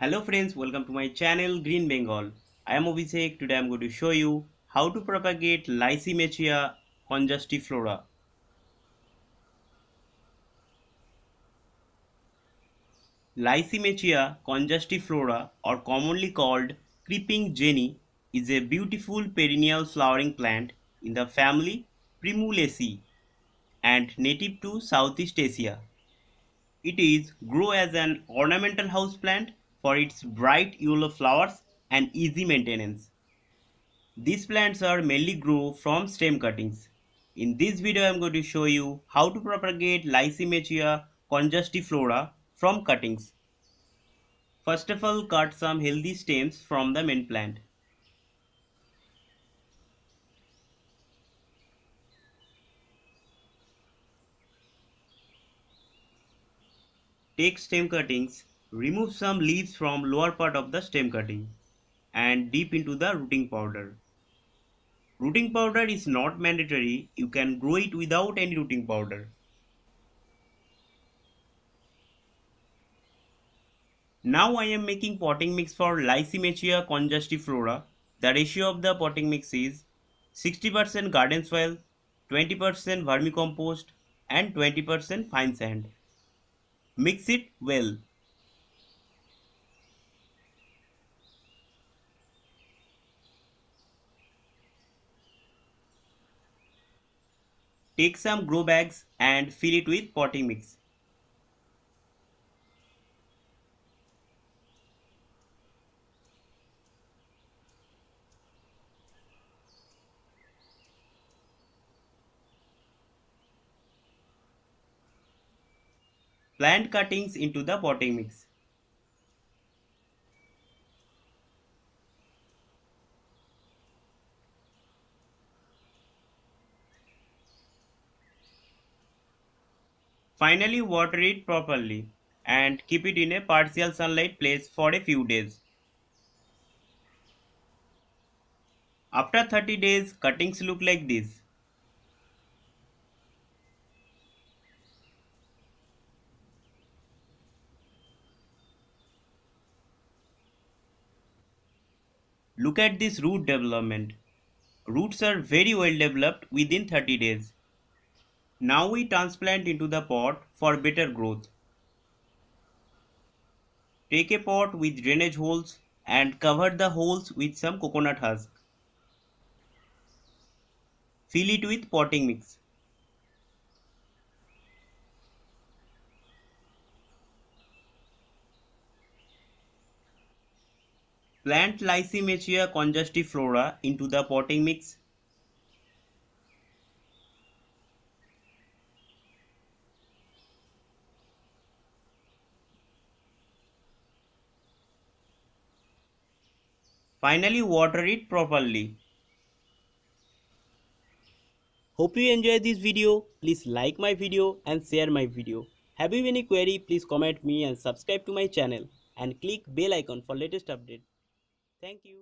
Hello friends, welcome to my channel Green Bengal. I am Abhishek. Today I am going to show you how to propagate Lysimachia Congestiflora. Lysimachia Congestiflora, or commonly called creeping jenny, is a beautiful perennial flowering plant in the family Primulaceae and native to Southeast Asia. It is grow as an ornamental house plant for its bright yellow flowers and easy maintenance. These plants are mainly grow from stem cuttings. In this video I am going to show you how to propagate Lysimachia congestiflora from cuttings. First of all, cut some healthy stems from the main plant. Take stem cuttings, remove some leaves from lower part of the stem cutting and dip into the rooting powder. Rooting powder is not mandatory, you can grow it without any rooting powder. Now I am making potting mix for Lysimachia congestiflora. The ratio of the potting mix is 60% garden soil, 20% vermicompost and 20% fine sand. Mix it well. Take some grow bags and fill it with potting mix. Plant cuttings into the potting mix. Finally, water it properly and keep it in a partial sunlight place for a few days. After 30 days, cuttings look like this. Look at this root development. Roots are very well developed within 30 days. Now we transplant into the pot for better growth. Take a pot with drainage holes and cover the holes with some coconut husk. Fill it with potting mix. Plant Lysimachia congestiflora into the potting mix. Finally, water it properly. Hope you enjoyed this video. Please like my video and share my video. Have you any query? Please comment me and subscribe to my channel and click bell icon for latest update. Thank you.